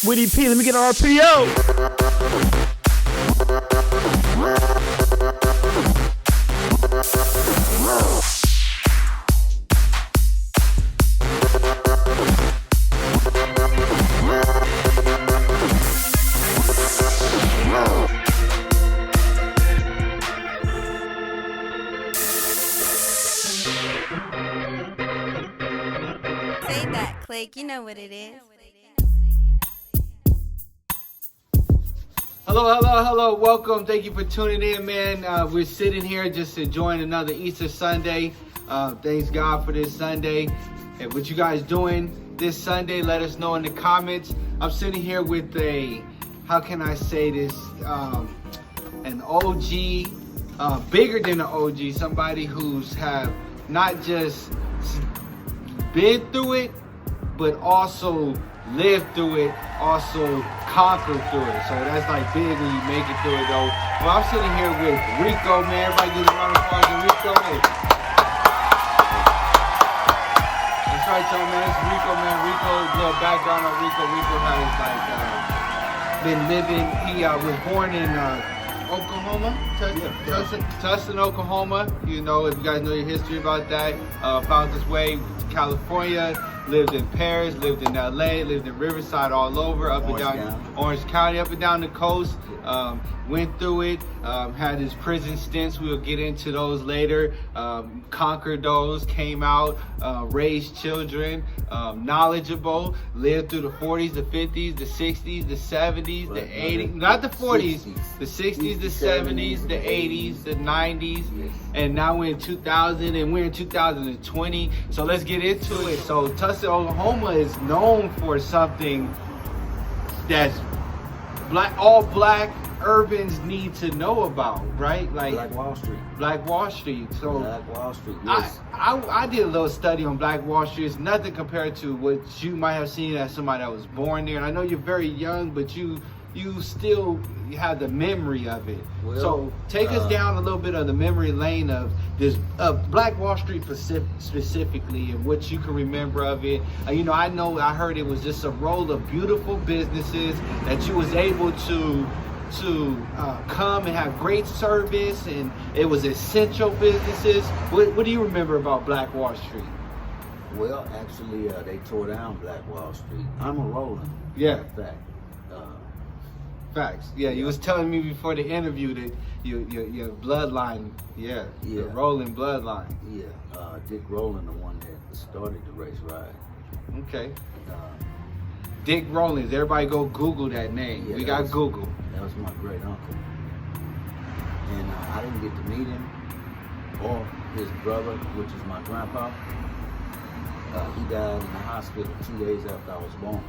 With EP, let me get an RPO. SayDat, click, you know what it is. Hello. Welcome. Thank you for tuning in, man. We're sitting here just enjoying another Easter Sunday. Thanks God for this Sunday. And what you guys doing this Sunday, let us know in the comments. I'm sitting here with how can I say this? An OG, bigger than an OG, somebody who's have not just been through it, but also lived through it, also conquered through it. So that's like big when you make it through it though. Well, I'm sitting here with Rico, man. Everybody give a round of applause to Rico, man. That's right, y'all, man. It's Rico, man. Rico, little background on Rico. Rico has been living, he was born in Oklahoma, Tulsa, Oklahoma. You know, if you guys know your history about that, found his way to California, lived in Paris, lived in LA, lived in Riverside, all over, up and down Orange County, up and down the coast. Went through it, had his prison stints. We'll get into those later. Conquered those, came out, raised children, knowledgeable, lived through the 40s, the 50s, the 60s, the 70s, the 80s, not the 40s, the 60s, the 70s, the 80s, the 90s, and now we're in 2000 and we're in 2020. So let's get into it. So Tulsa, Oklahoma is known for something that's all black urbans need to know about, right? Like Black Wall Street. Black Wall Street. So Black Wall Street. Yes. I did a little study on Black Wall Street. It's nothing compared to what you might have seen as somebody that was born there. And I know you're very young, but you still have the memory of it. Well, so take us down a little bit of the memory lane of this Black Wall Street specifically, and what you can remember of it. I heard it was just a roll of beautiful businesses that you was able to come and have great service, and it was essential businesses. What do you remember about Black Wall Street? Well, actually, they tore down Black Wall Street. I'm a Roland. Yeah. In fact. Facts. Yeah, you was telling me before the interview that your bloodline, the Roland bloodline. Yeah, Dick Roland, the one that started the race ride. Okay. Dick Rollins. Everybody go Google that name. Yeah, we got Google. That was my great uncle. And I didn't get to meet him or his brother, which is my grandpa. He died in the hospital 2 days after I was born.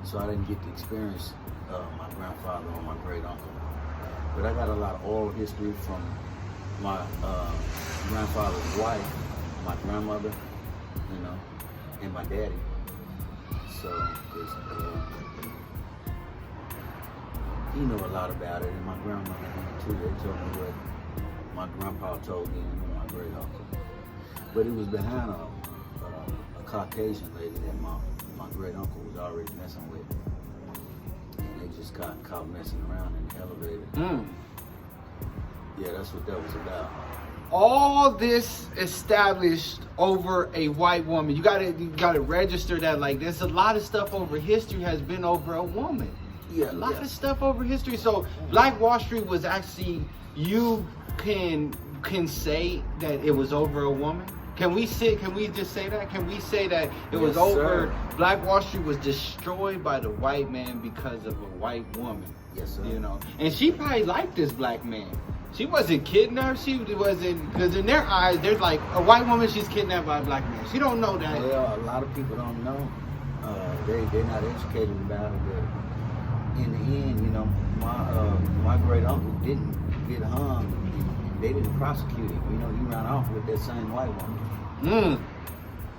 So I didn't get to experience my grandfather or my great uncle. But I got a lot of oral history from my grandfather's wife, my grandmother, and my daddy. So, he knew a lot about it, and my grandmother did too. They told me what my grandpa told me and my great uncle. But it was behind a Caucasian lady that my great uncle was already messing with. And they just got caught messing around in the elevator. Yeah, that's what that was about. All this established over a white woman. You gotta register that. Like, there's a lot of stuff over history has been over a woman. Yeah, a lot of stuff over history. So Black Wall Street was actually, you can say that it was over a woman? Can we just say that? Can we say that it was over? Sir. Black Wall Street was destroyed by the white man because of a white woman. Yes, sir. And she probably liked this black man. She wasn't kidnapped. She wasn't, because in their eyes, they're like, a white woman, she's kidnapped by a black man. She don't know that. Well, a lot of people don't know. They're not educated about it. But in the end, my great uncle didn't get hung. They didn't prosecute him. He ran off with that same white woman.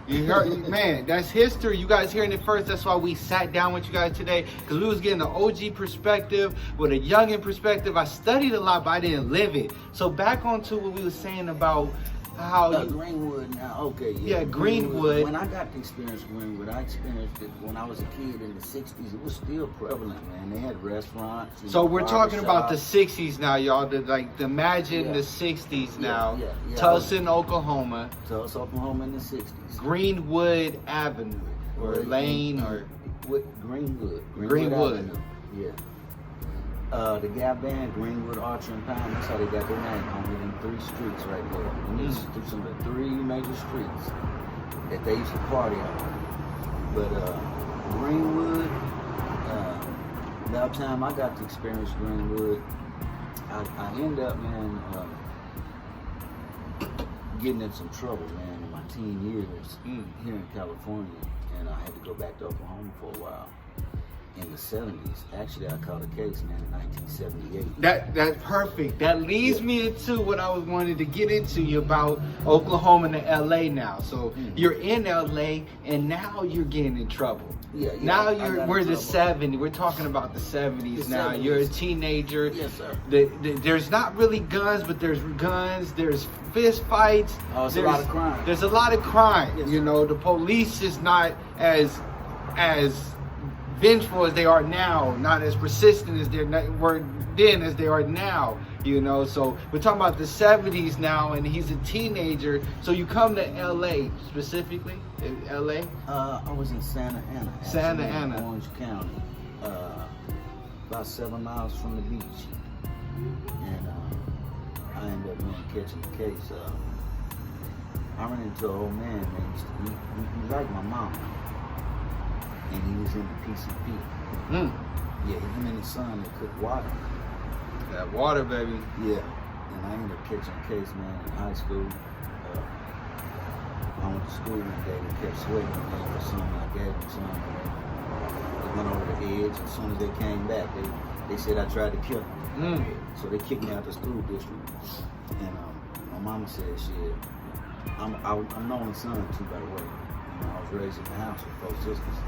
You heard, man, that's history. You guys hearing it first. That's why we sat down with you guys today, because we was getting the OG perspective with a youngin' perspective. I studied a lot, but I didn't live it. So back onto what we were saying about how you... Greenwood now. Okay, Yeah, Greenwood. When I got to experience Greenwood, I experienced it when I was a kid in the 60s. It was still prevalent, man. They had restaurants. So we're talking about the barbershops. 60s now, y'all. Imagine Yeah. the 60s now. Yeah. Tulsa, Oklahoma. Tulsa, Oklahoma in the 60s. Greenwood Avenue or Lane or Greenwood. Greenwood. Avenue. Yeah. The Gap Band, Greenwood, Archer, and Pound, that's how they got their name on them 3 streets right there. And it's some of the 3 major streets that they used to party on. But Greenwood, about time I got to experience Greenwood, I ended up, man, getting in some trouble, man, in my teen years here in California. And I had to go back to Oklahoma for a while. In the 70s. Actually, I caught a case, man, in 1978. That's perfect. That leads me into what I was wanting to get into you about Oklahoma to LA now. So you're in LA and now you're getting in trouble. Yeah. Now we're the trouble. 70s. We're talking about the 70s The now. 70s. You're a teenager. Yes, sir. There's not really guns, but there's guns. There's fist fights. Oh, it's a lot of crime. There's a lot of crime. Yes, You sir. know, the police is not as vengeful as they are now, not as persistent as they were then as they are now, you know. So we're talking about the 70s now, and he's a teenager. So you come to LA specifically, in LA? I was in Santa Ana. Santa actually, in Ana. Orange County, about 7 miles from the beach. And I ended up catching the case. I ran into an old man, he liked my mama. And he was in the PCP. Yeah, him and his son, they cooked water. That water, baby. Yeah. And I ended up catching a case, man, in high school. I went to school one day, they kept sweating me for something. I gave them some. They went over the edge. As soon as they came back, they said I tried to kill them. So they kicked me out the school district. And my mama said, shit, I'm the only son too, by the way. I was raised in the house with 4 sisters.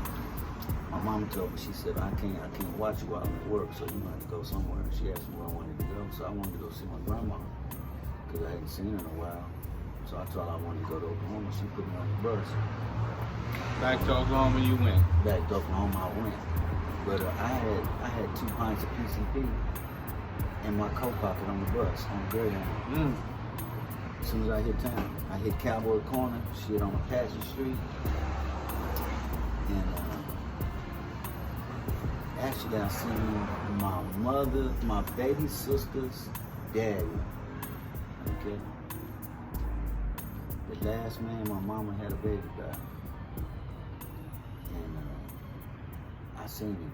My mama told me, she said, I can't watch you while I'm at work, so you have to go somewhere. She asked me where I wanted to go, so I wanted to go see my grandma, because I hadn't seen her in a while. So I told her I wanted to go to Oklahoma. She put me on the bus. Back to Oklahoma you went. Back to Oklahoma I went. But I had 2 pints of PCP in my coat pocket on the bus, on the Greyhound. As soon as I hit town, I hit Cowboy Corner, shit on Apache Street. And actually I seen my mother, my baby sister's daddy. Okay? The last man my mama had a baby by. And I seen him.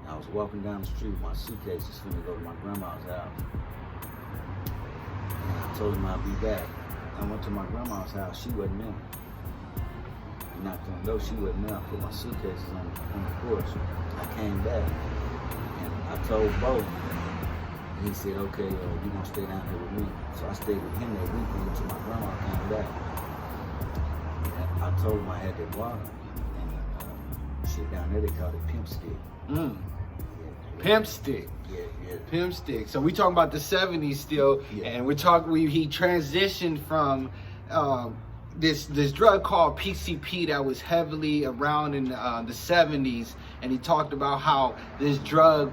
I was walking down the street with my suitcases finna go to my grandma's house. And I told him I'd be back. I went to my grandma's house, she wasn't there. I knocked on the door, she wasn't there. I put my suitcases on the porch. I came back and I told Bo, and he said, okay, you gonna stay down here with me. So I stayed with him that weekend until my grandma came back. And I told him I had that water. And shit down there, they called it pimp stick. Yeah. Pimp stick. Yeah. Pimp stick. So we talking about the 70s still, and we're talking. He transitioned from this drug called PCP that was heavily around in the 70s, and he talked about how this drug.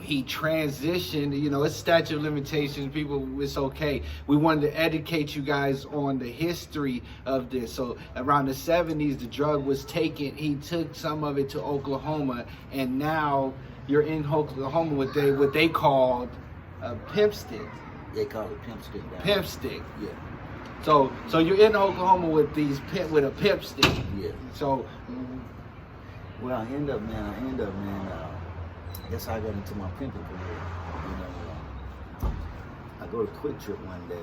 He transitioned, you know, it's statute of limitations, people, it's okay. We wanted to educate you guys on the history of this. So around the 70s, the drug was taken, he took some of it to Oklahoma, and now you're in Oklahoma with what they called a pimp stick. They call it pimp stick down Pimp stick. Yeah. So you're in Oklahoma with with a pimp stick. Yeah. So Well, I end up, man, that's how I got into my pimping career. You know, I go to Quick Trip one day.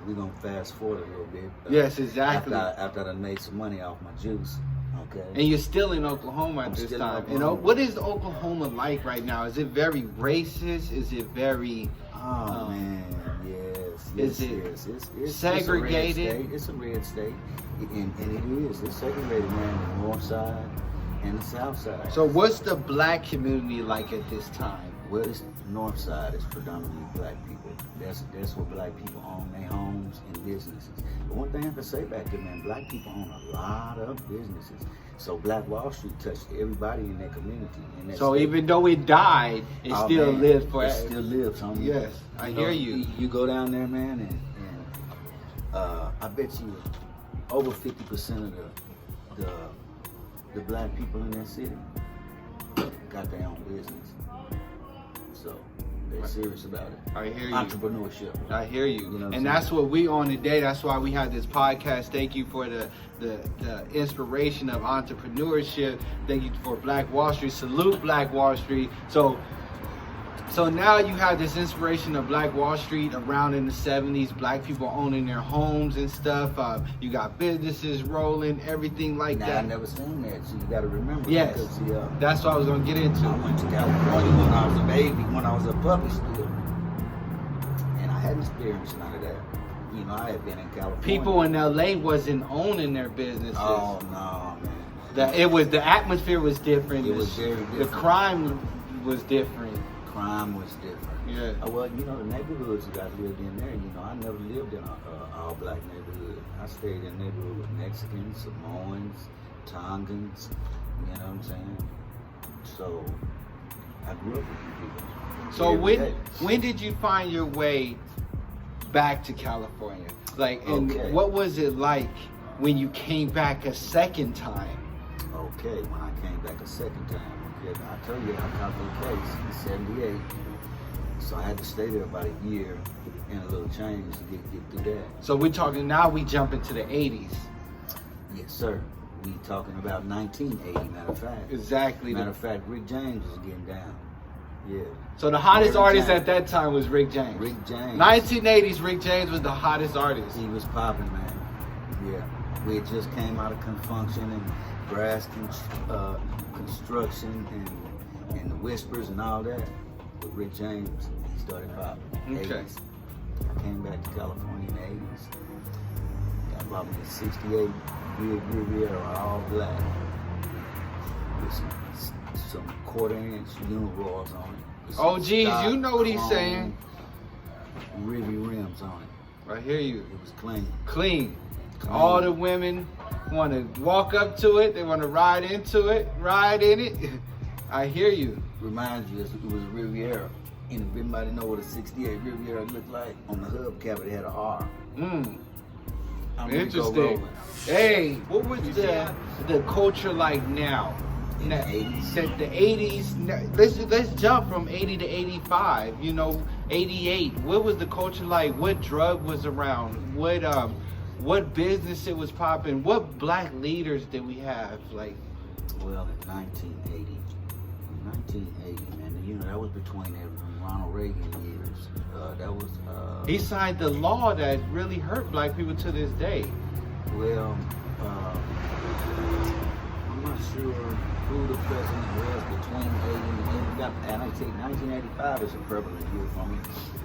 We're gonna fast forward a little bit. yes, exactly. After I done made some money off my juice, okay. And you're still in Oklahoma at I'm this still in time. You Oklahoma. know, what is Oklahoma like right now? Is it very racist? Is it very Man, yes. Is it It's segregated? It's a red state, and it is. It's segregated, man. The north side and the south side. So what's the black community like at this time? Well, North side is predominantly black people. That's where black people own their homes and businesses. But one thing I can say back there, man, black people own a lot of businesses. So Black Wall Street touched everybody in that community. In that So state. even though it died, it still lives It forever. still lives, homie. Yes, I hear you. You go down there, man, and I bet you over 50% of the black people in that city got their own business. So they're serious about it. I hear you. Entrepreneurship. I hear you. You know what I'm And saying? that's what we on today. That's why we have this podcast. Thank you for the inspiration of entrepreneurship. Thank you for Black Wall Street. Salute Black Wall Street. So now you have this inspiration of Black Wall Street around in the 70s, black people owning their homes and stuff. You got businesses rolling, everything like Now, that. I never seen that, so you got to remember. Yes. Because, see, That's what I was going to get into. I went to California when I was a baby, when I was a puppy still. And I hadn't experienced none of that. You know, I had been in California. People in LA wasn't owning their businesses. Oh, no, man. The atmosphere was different. It was very different. The crime was different. Crime was different. Yeah. Well, you know, the neighborhoods that I lived in there, you know, I never lived in a all-black neighborhood. I stayed in a neighborhood with Mexicans, Samoans, Tongans, you know what I'm saying? So, I grew up with these people. So Every day. when did you find your way back to California? Like, and Okay. what was it like when you came back a second time? Okay, when I came back a second time, okay, I told you I caught the case in '78, so I had to stay there about a year and a little change to get through that. So we're talking now. We jump into the 80s. Yes, sir. We talking about 1980, matter of fact. Exactly. Matter of fact, Rick James was getting down. Yeah. So the hottest Every artist time. at that time was Rick James. Rick James. 1980s, Rick James was the hottest artist. He was popping, man. Yeah. We had just came out of Confunction and Brass Construction and the Whispers and all that. But Rick James, he started popping. Okay. 80s. I came back to California in the 80s. Got bought me a '68 Riviera, all black. With some quarter-inch Uniroyals on it. With some Oh, geez, stock you know what he's chrome saying. Rivi rims on it. I hear you. It was clean. Clean. All the women want to walk up to it. They want to ride into it, ride in it. I hear you. Reminds you, it was a Riviera. And if anybody know what a '68 Riviera looked like, on the hubcap it had an R. I'm Rico Interesting. Rowland. Hey, what was You see that? the culture like now? In the 80s? The 80s. Let's jump from 80 to 85. You know, 88. What was the culture like? What drug was around? What business it was popping? What black leaders did we have? Like, Well, in 1980, man, you know, that was between the Ronald Reagan years. That was, he signed the law that really hurt black people to this day. well, I'm not sure who the president was between 80 and 85. And I take 1985 as a prevalent year for me.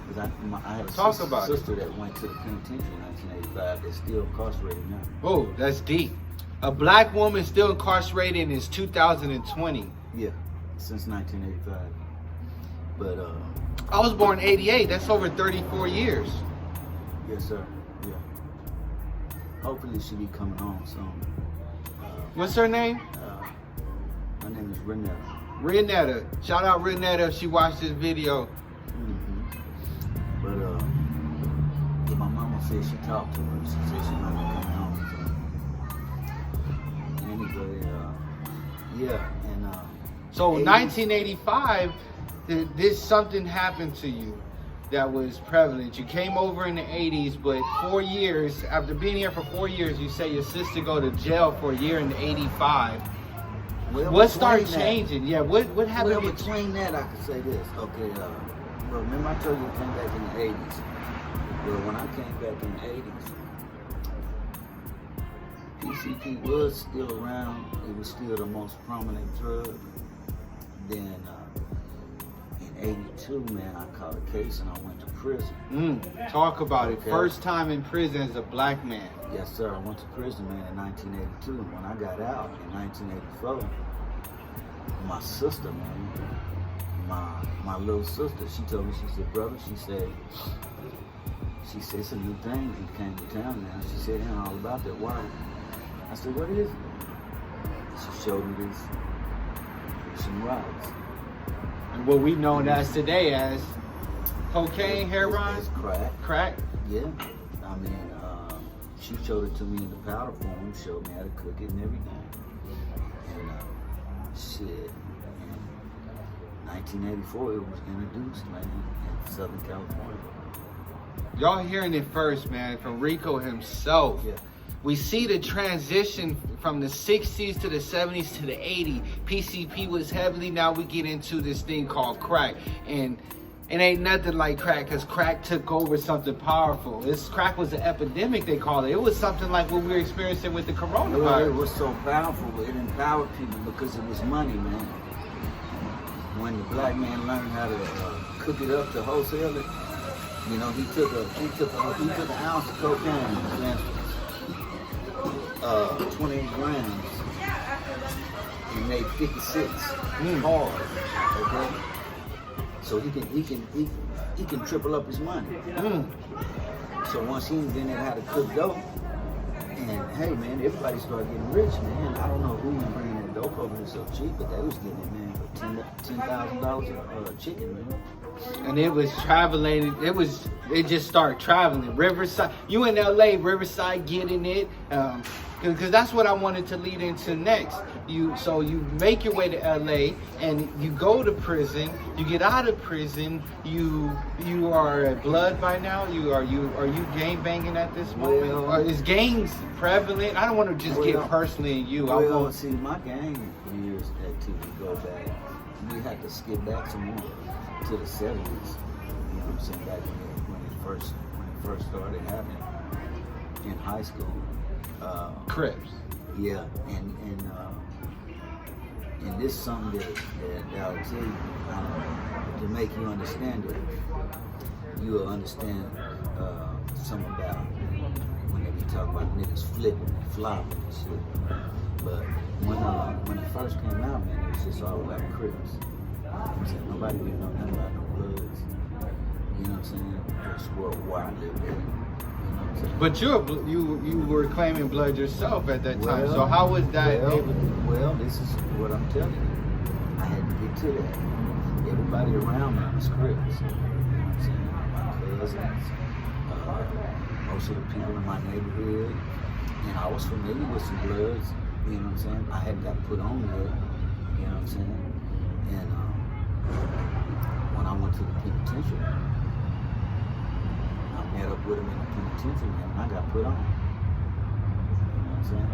Because I had a Talk about it. sister that went to the penitentiary in 1985 that's still incarcerated now. Oh, that's deep. A black woman still incarcerated is 2020. Yeah, since 1985. But, I was born 88. That's over 34 years. yes, sir. Yeah. Hopefully she'll be coming home soon. What's her name? My name is Renetta. Renetta. Shout out Renetta if she watched this video. But yeah, my mama said she talked to her. She said she might be coming home. So. Anyway, yeah, and So 80s. 1985, something happened to you that was prevalent. You came over in the 80s, but 4 years, after being here for 4 years, you say your sister go to jail for a year in 85. Well, What started between that- changing? Yeah, what happened? Well, between that, I could say this. Okay, well, remember I told you I came back in the 80s. Well, when I came back in the 80s, PCP was still around. It was still the most prominent drug. Then in 82, man, I caught a case and I went to prison. Talk about it. Okay. First time in prison as a black man. Yes, sir. I went to prison, man, in 1982. And when I got out in 1984, my sister, man, my little sister, she told me, she said, brother, she said, it's a new thing. He came to town now. She said, "Ain't all about that. Why?" I said, "What is it?" She showed me some rods. And what we know as today as cocaine, heroin, It's crack. crack. Yeah. I mean, she showed it to me in the powder form, showed me how to cook it and everything. And shit, in 1984, it was introduced, man, in Southern California. Y'all hearing it first, man, from Rico himself. Yeah. We see the transition from the 60s to the 70s to the 80s. PCP was heavily, now we get into this thing called crack. And it ain't nothing like crack, because crack took over something powerful. Crack was an epidemic, they call it. It was something like what we were experiencing with the coronavirus. Well, it was so powerful, it empowered people because it was money, man. When the black man learned how to cook it up to wholesale it, you know, he took an ounce of cocaine, for instance, 28 grams, and made 56 hard. Okay, so he can triple up his money. So once he invented how to cook dope, and hey man, everybody started getting rich, man. I don't know who was bringing that dope over here so cheap, but they was getting it, man, for $10,000 a chicken, man. And it was traveling. It just started traveling. Riverside, you in LA, Riverside getting it, because that's what I wanted to lead into next. So you make your way to LA and you go to prison. You get out of prison. You are at blood by now. Are you gang banging at this moment? Well, Or is gangs prevalent? I don't want to just get personally in you. Well, see, my gang years had to go back. We had to skip back some more to the 70s. You know what I'm saying? Back when it first started happening in high school. Crips. Yeah, and this is something that I'll tell you to make you understand it. You will understand something about when they be talking about niggas flipping and flopping and shit. But when it first came out, man, it was just all about Crips. You know what I'm saying? Nobody didn't know nothing about no Bloods. You know what I'm saying? That's where I lived there. But you were claiming blood yourself at that time. So how was that? Well, this is what I'm telling you. I had to get to that. Everybody around me was Crips. You know what I'm saying? My cousins, most of the people in my neighborhood, and I was familiar with some Bloods. You know what I'm saying? I hadn't got put on yet. You know what I'm saying? And when I went to the penitentiary, I met up with him in the penitentiary and I got put on. You know what I'm saying?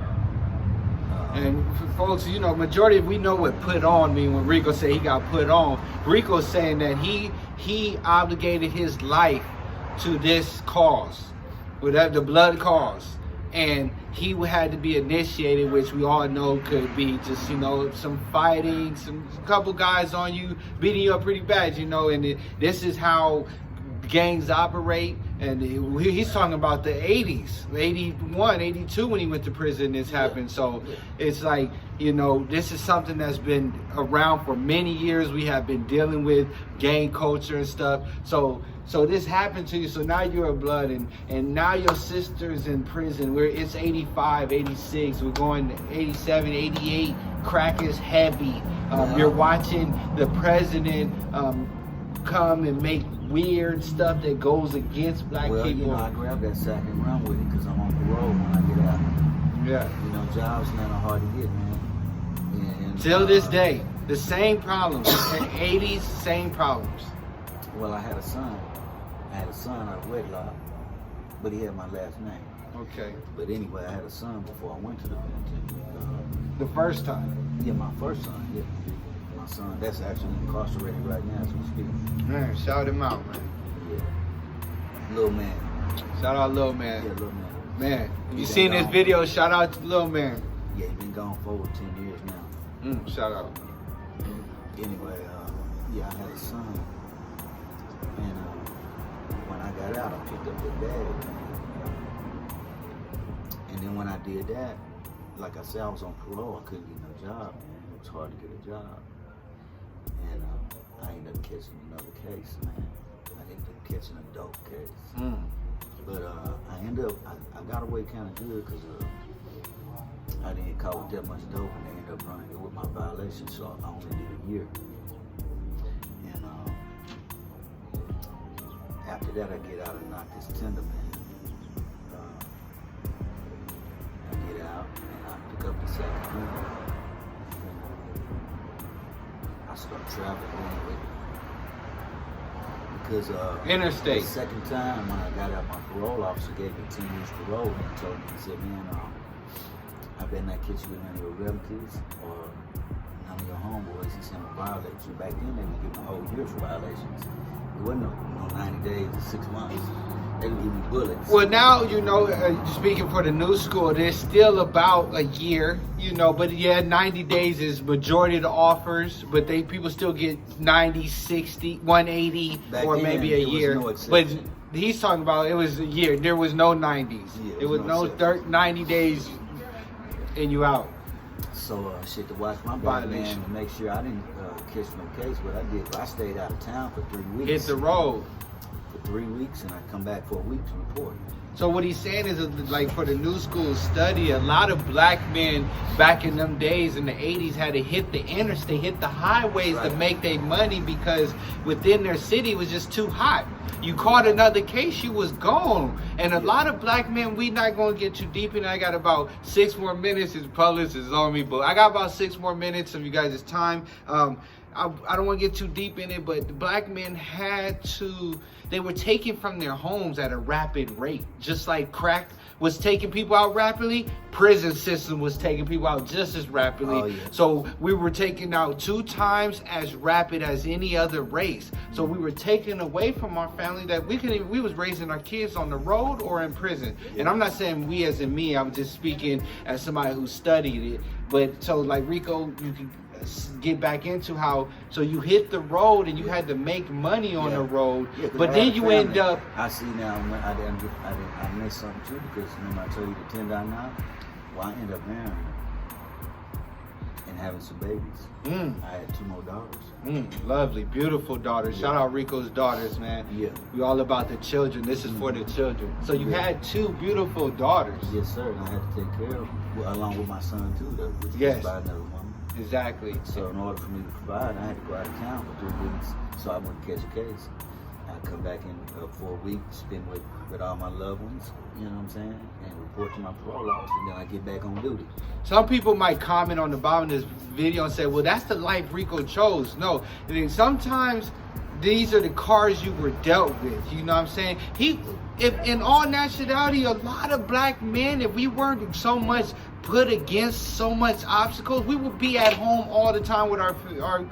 And for folks, you know, majority we know what put on mean when Rico said he got put on. Rico's saying that he obligated his life to this cause, whatever the blood cause. And he had to be initiated, which we all know could be just, you know, some fighting, some couple guys on you, beating you up pretty bad, you know, and this is how gangs operate. And he's talking about the 80s, 81, 82 when he went to prison, this happened. So it's like, you know, this is something that's been around for many years. We have been dealing with gang culture and stuff. So this happened to you. So now you're a blood, and now your sister's in prison. It's 85, 86. We're going to 87, 88. Crack is heavy. You're watching the president come and make weird stuff that goes against black people. You know, I grabbed that sack and run with it because I'm on parole when I get out. Yeah. You know, jobs not hard to get, man. And, till this day, the same problems. In the 80s, same problems. Well, I had a son. Out of wedlock, but he had my last name. Okay. But anyway, I had a son before I went to the penitentiary. The first time? Yeah, my first son, yeah. My son, that's actually incarcerated right now as we speak. Man, shout him out, man. Yeah. Little man. Shout out Lil Man. Yeah, Little Man. Man, if you seen this video, shout out to Lil Man. Yeah, he's been gone for over 10 years now. Shout out. Anyway, yeah, I had a son. And when I got out, I picked up the dad. And then when I did that, like I said, I was on parole. I couldn't get no job, man. It was hard to get a job. And I ended up catching another case, man. I ended up catching a dope case. But I got away kind of good because I didn't get caught with that much dope, and they ended up running it with my violation, so I only did a year. And after that, I get out and knock this tender, man. I get out and I pick up the second one. I start traveling with it. Because interstate. the second time when I got out, my parole officer gave me 10 years parole, and he told me, he said, man, I better not catch you with none of your relatives or none of your homeboys. He said, I'm gonna violate you. Back then, they would give me a whole year for violations. It wasn't no 90 days or 6 months. They would give me bullets. Well, now, you know, speaking for the new school, there's still about a year, you know, but yeah, 90 days is majority of the offers, but people still get 90, 60, 180, Back or then, maybe a it was year. no But exception. he's talking about it was a year. There was no 90s. Yeah, it was no exception. 90 days and you out. So shit, to watch my back, Violation. man, to make sure I didn't catch no case, what I did, I stayed out of town for 3 weeks. Hit the road. For 3 weeks, and I come back for a week to report. So what he's saying is, like, for the new school study, a lot of black men back in them days in the 80s had to hit the interstate, hit the highways to make their money because within their city it was just too hot. You caught another case, you was gone. And a lot of black men, we not going to get too deep in. I got about 6 more minutes. His publicist is on me, but I got about 6 more minutes of you guys' time. I don't want to get too deep in it, but the black men they were taken from their homes at a rapid rate. Just like crack was taking people out rapidly, prison system was taking people out just as rapidly. Oh, yeah. So we were taken out 2 times as rapid as any other race. So we were taken away from our family that we was raising our kids on the road or in prison. And I'm not saying we as in me, I'm just speaking as somebody who studied it. But so like Rico, you can get back into how you hit the road and you had to make money on the road, but then you end up. I see now. I missed something too because remember I told you the $10.99. Well, I ended up marrying and having some babies. I had 2 more daughters. Lovely, beautiful daughters. Shout out Rico's daughters, man. Yeah. We all about the children. This is for the children. So you had 2 beautiful daughters. Yes, sir. And I had to take care of them, along with my son too, though, which Yes. was by another woman. Exactly. So in order for me to provide, I had to go out of town for 3 weeks so I wouldn't catch a case. I come back in for a week, spend with all my loved ones, you know what I'm saying, and report to my parole officer, and then I get back on duty. Some people might comment on the bottom of this video and say, well, that's the life Rico chose. No, I mean, sometimes these are the cards you were dealt with, you know what I'm saying? If in all nationality, a lot of black men, if we weren't so much put against so much obstacles, we would be at home all the time with our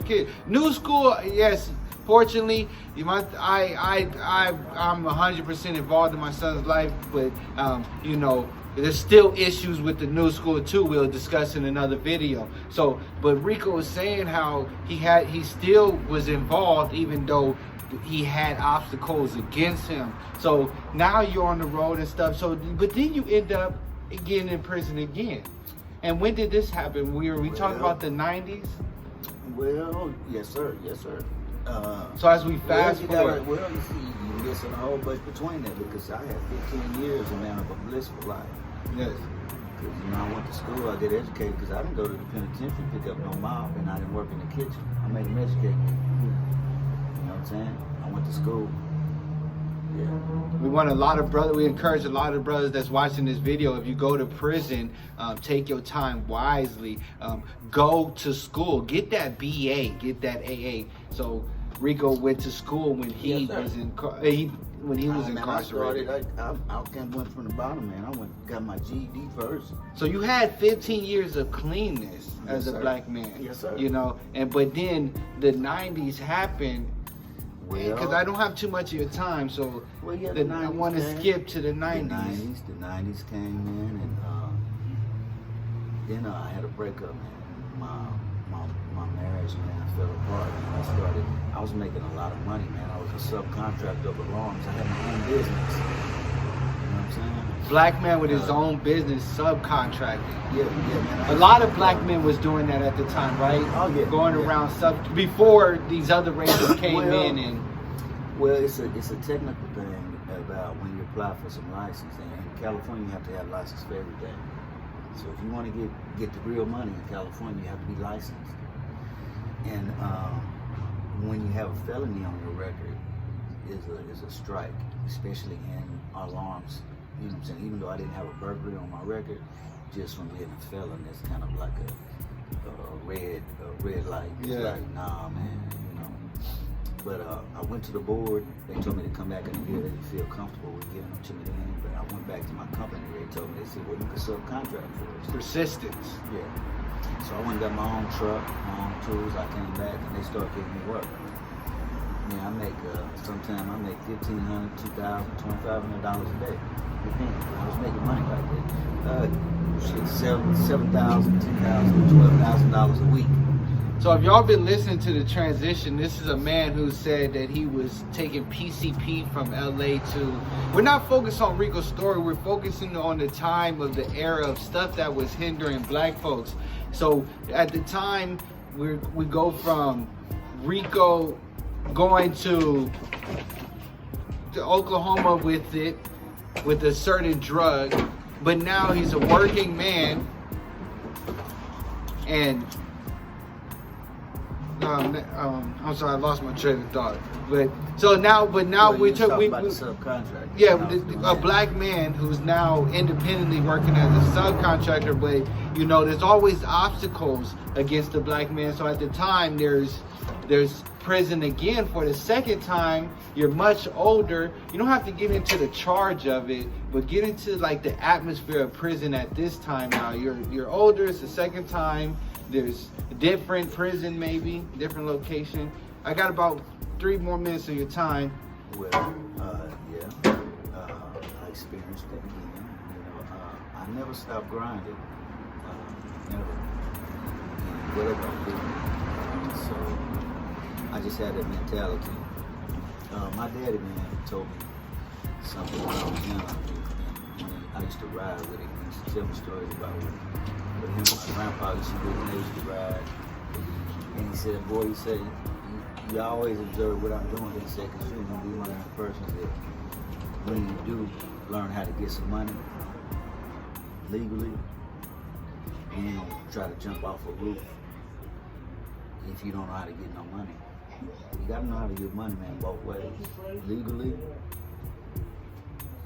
kids. New school, yes, fortunately, I'm 100% involved in my son's life, but you know, there's still issues with the new school too. We'll discuss in another video. So, but Rico was saying how he still was involved even though he had obstacles against him. So now you're on the road and stuff. So, but then you end up getting in prison again. And when did this happen? We talking about the 90s? Well, yes, sir. Yes, sir. So as we fast forward. Well, you see, you're missing a whole bunch between that because I had 15 years of man of a blissful life. Yes. Because, you know, I went to school, I get educated because I didn't go to the penitentiary, pick up no mop, and I didn't work in the kitchen. I made them educate me. You know what I'm saying? I went to school. Yeah. We encourage a lot of brothers that's watching this video, if you go to prison, take your time wisely. Go to school, get that BA, get that AA. So Rico went to school when he was incarcerated. I went from the bottom, man. I got my GED first. So you had 15 years of cleanness as a sir. black man. Yes, sir. You know, but then the 90s happened. Because I don't have too much of your time, so I want to skip to the 90s. The 90s came in, and then I had a breakup, man. My marriage, man, fell apart. And I was making a lot of money, man. I was a subcontractor of alarms. I had my own business. You know what I'm I'm saying? Black man with his own business subcontracting. Yeah, man. A lot of black men was doing that at the time, right? Oh, yeah. Going Yeah. around before these other races came in and. Well, it's a technical thing about when you apply for some licensing. In California, you have to have license for everything. So if you want to get the real money in California, you have to be licensed. And when you have a felony on your record, is a strike, especially in alarms. You know what I'm saying? Even though I didn't have a burglary on my record, just from being a felon, it's kind of like a red light. It's Yeah. like, nah, man, you know. But I went to the board. They told me to come back in the year. They didn't feel comfortable with giving them to me then. But I went back to my company. They told me, they said, well, you can subcontract for us. Persistence. Yeah. So I went and got my own truck, my own tools. I came back and they started giving me work. Yeah, I make, sometimes I make $1,500, $2,000, $2,500 a day. I was making money like that. $7,000, $10,000, $12,000 a week. So if y'all been listening to the transition, this is a man who said that he was taking PCP from LA to. We're not focused on Rico's story. We're focusing on the time of the era of stuff that was hindering black folks. So at the time, we go from Rico going to Oklahoma with a certain drug, but now he's a working man and. I'm sorry, I lost my train of thought. But now Well, we you took talking about the subcontract. yeah, a black man who's now independently working as a subcontractor. But you know, there's always obstacles against the black man. So at the time, there's prison again for the second time. You're much older. You don't have to get into the charge of it, but get into like the atmosphere of prison at this time. Now you're older. It's the second time. There's a different prison, maybe different location. I got about 3 more minutes of your time. Well, yeah, I experienced it again. You know, I never stopped grinding. Never. Whatever I do. So I just had that mentality. My daddy, man, told me something when I was young. When I used to ride with him, he used to tell me stories about him and my grandpa used to do when they used to ride. And he said, boy, he said, you always observe what I'm doing. He said, because you're going to be one of the persons that when you do learn how to get some money legally, you don't try to jump off a roof if you don't know how to get no money. You got to know how to get money, man, both ways. Legally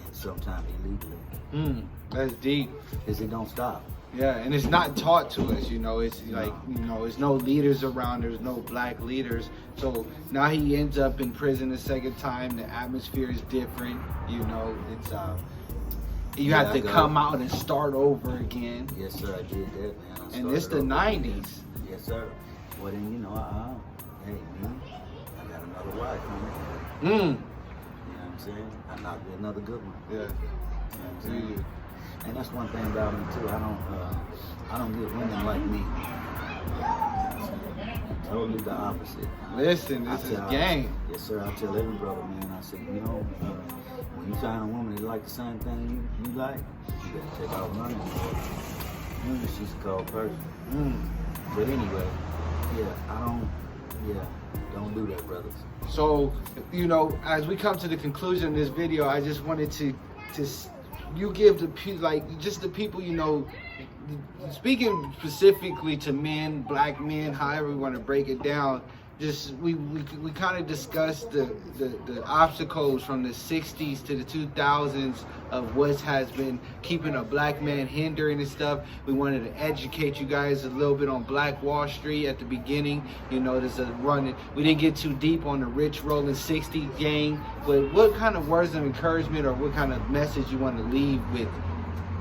and sometimes illegally. That's deep. Because it don't stop. Yeah, and it's not taught to us, you know. It's like, you know, there's no leaders around. There's no black leaders. So now he ends up in prison the second time. The atmosphere is different, you know. It's you have to come out and start over again. Yes, sir, I did that, man. And it's the 90s. Yes, sir. Well, then, you know, hey, man, I got another wife, homie. You know what I'm saying? I knocked another good one. Yeah. You know what I'm saying? And that's one thing about me too. I don't get women like me. Totally the opposite. Listen, this is game. Yes, sir. I tell every brother, man. I say, you know, when you find a woman that like the same thing you like, you gotta take out money. She's a cold person. But anyway, don't do that, brothers. So, you know, as we come to the conclusion of this video, I just wanted to you give the people, you know, speaking specifically to men, black men, however we want to break it down, just we kind of discussed the obstacles from the 60s to the 2000s of what has been keeping a black man hindering and stuff. We wanted to educate you guys a little bit on Black Wall Street at the beginning. You know, there's a run. We didn't get too deep on the Rich Rollin' 60 gang, but what kind of words of encouragement or what kind of message you want to leave with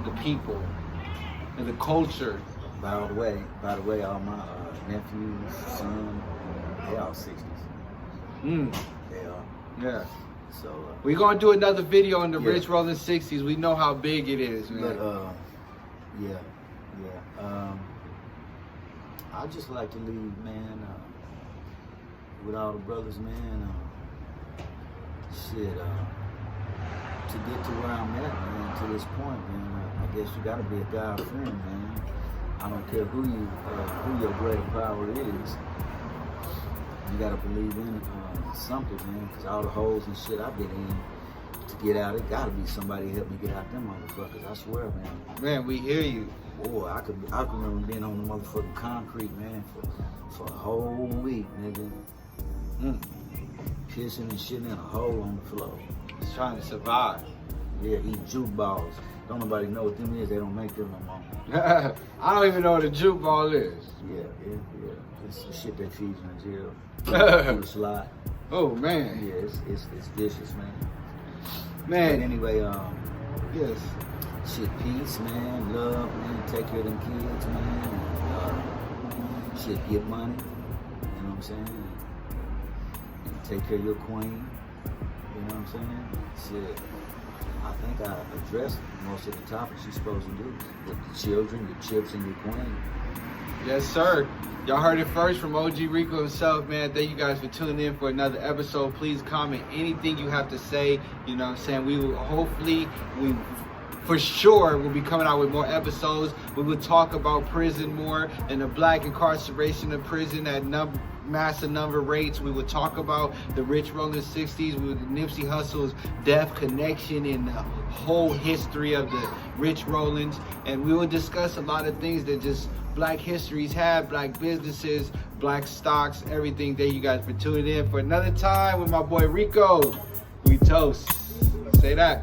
the people and the culture? By the way, all my nephews, son, they all 60s. They are. Yeah. So we're gonna do another video on the Yeah. Rich Rollin' 60s. We know how big it is, man. But I just like to leave, man, with all the brothers, man. to get to where I'm at, man, to this point, man, I guess you gotta be a God friend, man. I don't care who your greater power is. You gotta believe in something, man, because all the holes and shit I've been in to get out, it gotta be somebody to help me get out them motherfuckers. I swear, man. Man, we hear you. Boy, I can remember being on the motherfucking concrete, man, for a whole week, nigga. Pissing and shitting in a hole on the floor. Just trying to survive. Yeah, eat juke balls. Don't nobody know what them is. They don't make them no more. I don't even know what a juke ball is. Yeah. It's the shit they feed you in jail. On the slide. Oh man. Yeah, it's vicious, man. Man. But anyway, Yes. shit, peace, man, love, man, take care of them kids, man. Shit, get money. You know what I'm saying? And take care of your queen. You know what I'm saying? Shit. I think I addressed most of the topics you're supposed to do with the children, your chips, and your queen. Yes, sir. Y'all heard it first from OG Rico himself, man. Thank you guys for tuning in for another episode. Please comment anything you have to say. You know what I'm saying? We will for sure will be coming out with more episodes. We will talk about prison more and the black incarceration of prison at massive number rates. We will talk about the Rich Rollin' 60s with Nipsey Hussle's death connection and the whole history of the Rich Rollins. And we will discuss a lot of things that just black histories have, black businesses, black stocks, everything. Thank you guys for tuning in for another time with my boy Rico. We toast. Say that.